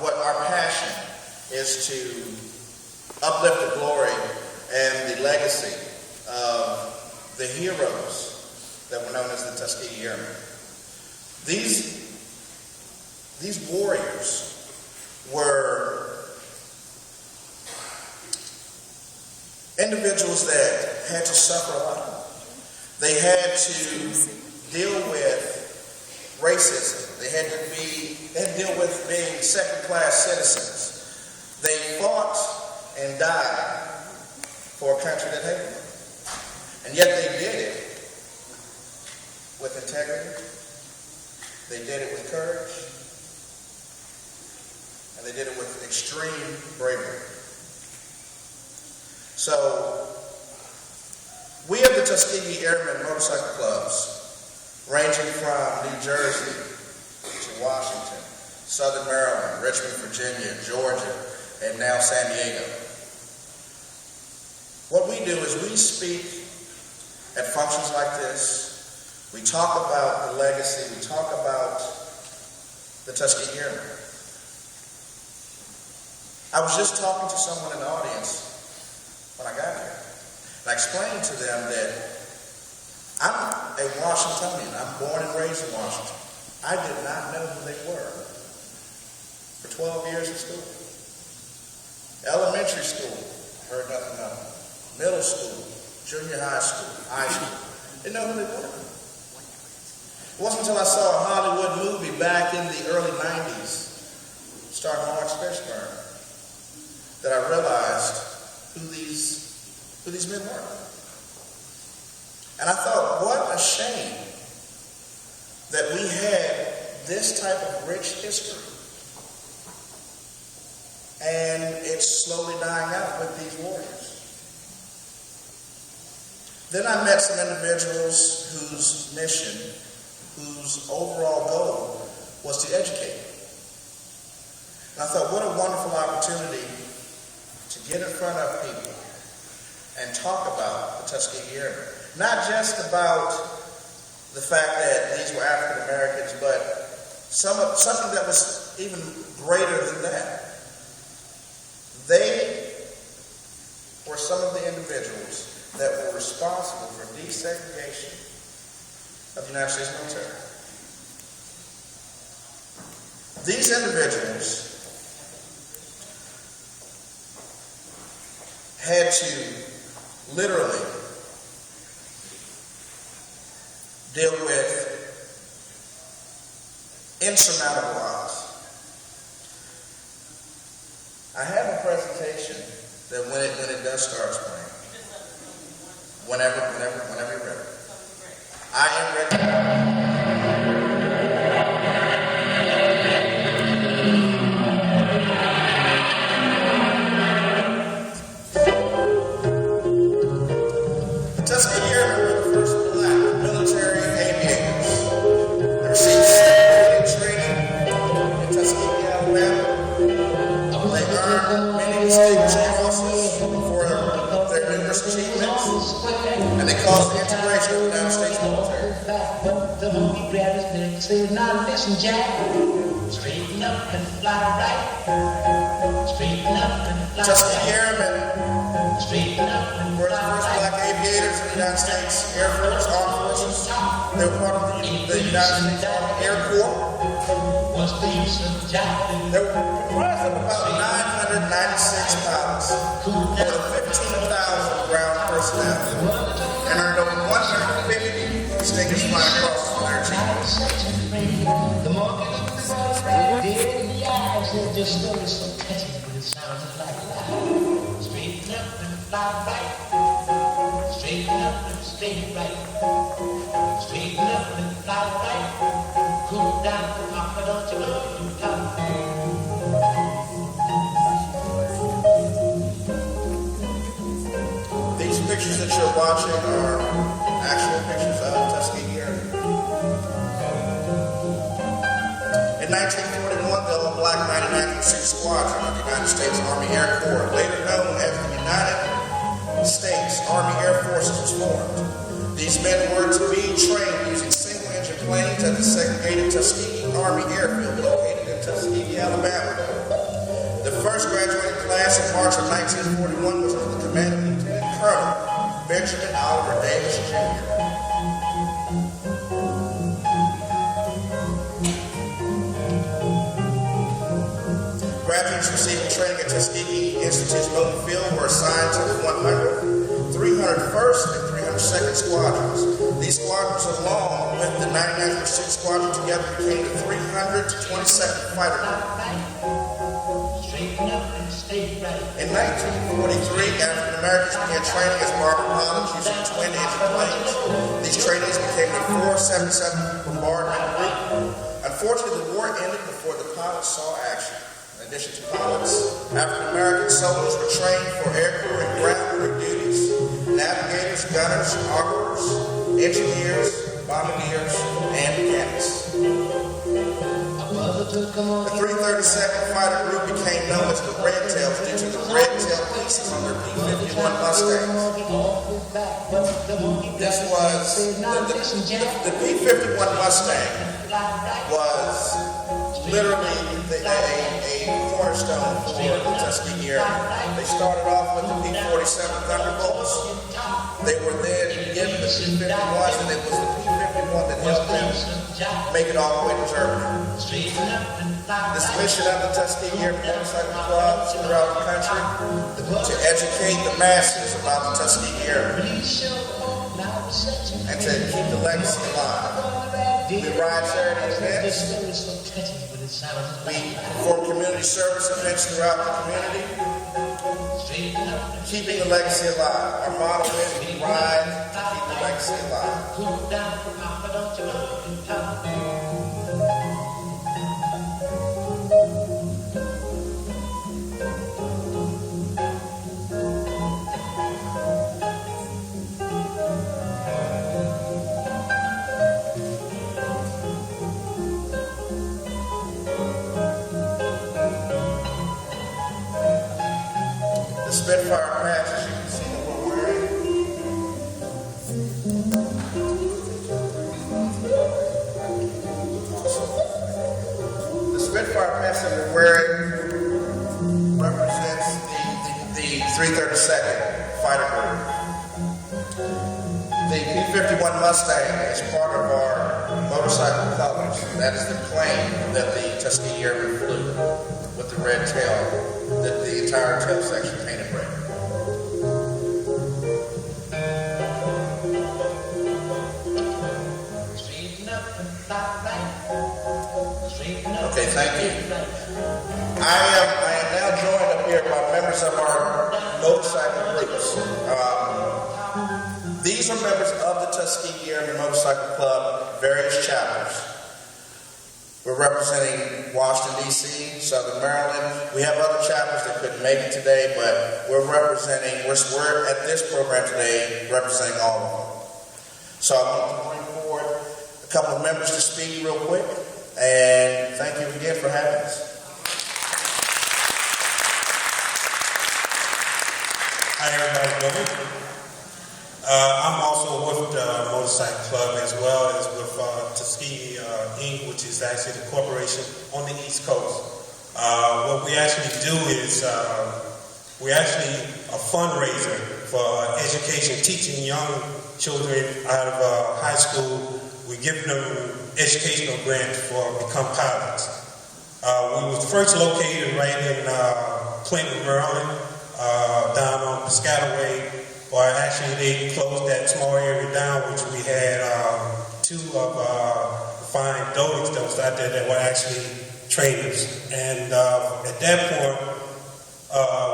what our passion is to uplift the glory and the legacy of the heroes that were known as the Tuskegee Airmen. These warriors were individuals that had to suffer a lot. They had to deal with racism. They had to deal with being second-class citizens. They fought and died for a country that hated them. And yet they did it with integrity. They did it with courage. And they did it with extreme bravery. So, we have the Tuskegee Airmen motorcycle clubs, ranging from New Jersey to Washington, Southern Maryland, Richmond, Virginia, Georgia, and now San Diego. What we do is we speak at functions like this. We talk about the legacy. We talk about the Tuskegee Airmen. I was just talking to someone in the audience when I got here. And I explained to them that I'm a Washingtonian. I'm born and raised in Washington. I did not know who they were for 12 years in school. Elementary school, heard nothing of them. Middle school, junior high school, high school. Didn't know who they were. It wasn't until I saw a Hollywood movie back in the early 90s, starring Lawrence Fishburne, that I realized who these men were. And I thought, what a shame that we had this type of rich history. And it's slowly dying out with these warriors. Then I met some individuals whose mission, whose overall goal was to educate. And I thought, what a wonderful opportunity to get in front of people and talk about the Tuskegee Airmen. Not just about the fact that these were African Americans, but something that was even greater than that. They were some of the individuals that were responsible for desegregation of the United States military. These individuals had to literally deal with insurmountable odds. I have a presentation that when it does start playing, whenever you're ready. I am ready. Now listen, Jack, straighten up and fly right. Straighten up and fly right. Tuskegee Airmen were the first black aviators in the United States Air Force, Armed Forces. They were part of the United States Army Air Corps. They were comprised of about 996 pilots, more than 15,000 ground personnel, and earned over 150 distinguished flying crosses for their achievements. The more they look at the ball, dead in the eyes, their story so touching, but it sounds like life. Straighten up and fly right. Straighten up and stay right. Straighten up and fly right. Cool down, Papa, don't you know you got. These pictures that you're watching are actual pictures of Tuskegee Airmen. In 1941, the all-black 99th Pursuit Squadron of the United States Army Air Corps, later known as the United States Army Air Forces, was formed. These men were to be trained using single-engine planes at the segregated Tuskegee Army Airfield located in Tuskegee, Alabama. Oliver Davis, Jr. Graduates receiving training at Tuskegee Institute's Milton Field were assigned to the 100, 301st, and 302nd Squadrons. These squadrons, along with the 99th Pursuit Squadron, together became the 322nd Fighter Group. In 1943, African Americans began training as bomber pilots using twin-engine planes. These trainees became the 477 Bombardment Group. Unfortunately, the war ended before the pilots saw action. In addition to pilots, African American soldiers were trained for aircrew and ground crew duties, navigators, gunners, armorers, engineers, bombardiers, and mechanics. The 332nd Fighter Group became known as the Red Tails due to the red tail pieces on their P-51 Mustangs. This was the P-51 Mustang was literally a cornerstone for the Tuskegee Airmen. They started off with the P-47 Thunderbolts. They were then given the P-51s, and it was the P-51 that helped them make it all the way to Germany. This mission of the Tuskegee Airmen motorcycle clubs throughout the country to educate the masses about the Tuskegee Airmen and to keep the legacy alive. We ride charity events. We perform community service events throughout the community, keeping the legacy alive. Our motto is we ride to keep the legacy alive. Spitfire patch, as you can see that we're wearing. The Spitfire patch that we're wearing represents the 332nd Fighter Group. The P-51 Mustang is part of our motorcycle colors. That is the plane that the Tuskegee Airmen flew with the red tail, the entire tail section painted red. Okay, thank you. I am now joined up here by members of our motorcycle groups. These are members of the Tuskegee Airmen Motorcycle Club, various chapters. We're representing Washington, D.C., Southern Maryland. We have other chapters that couldn't make it today, but we're at this program today representing all of them. So I want to bring forward a couple of members to speak real quick, and thank you again for having us. Hi, everybody doing? I'm also with the Motorcycle Club as well as with Tuskegee Inc., which is actually the corporation on the East Coast. What we actually do is we're actually a fundraiser for education, teaching young children out of high school. We give them educational grants for become pilots. We was first located right in Clinton, Maryland, down on Piscataway. Or actually, they closed that small area down, which we had two of fine dogs that was out there that were actually trainers. And at that point,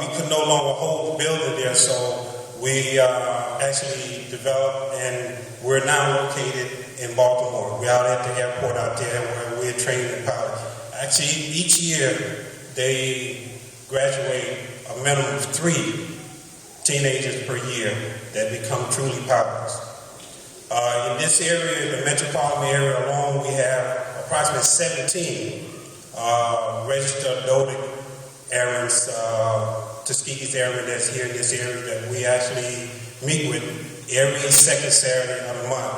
we could no longer hold the building there, so we actually developed, and we're now located in Baltimore. We're out at the airport out there where we're training the pilots. Actually, each year, they graduate a minimum of 3 teenagers per year that become truly pilots. In this area, the metropolitan area alone, we have approximately 17 registered adult airmen, Tuskegee Airmen that's here in this area that we actually meet with every second Saturday of the month.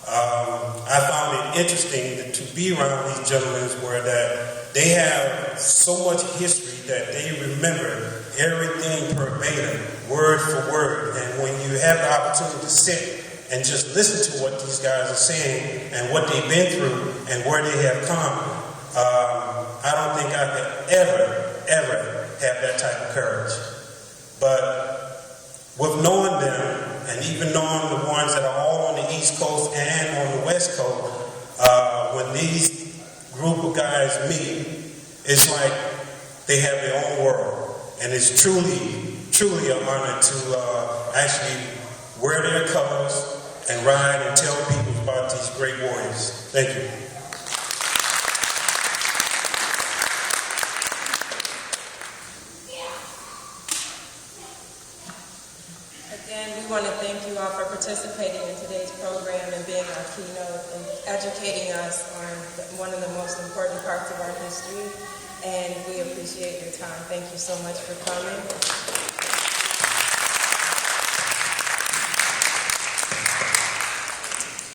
I found it interesting to be around these gentlemen where that they have so much history that they remember everything verbatim, word for word. And when you have the opportunity to sit and just listen to what these guys are saying and what they've been through and where they have come, I don't think I could ever have that type of courage. But with knowing them, and even knowing the ones that are all on the East Coast and on the West Coast, when these group of guys meet, it's like they have their own world. And it's truly an honor to actually wear their colors and ride and tell people about these great warriors. Thank you. Again, we want to thank you all for participating in today's program and being our keynote and educating us on one of the most important parts of our history. And we appreciate your time. Thank you so much for coming.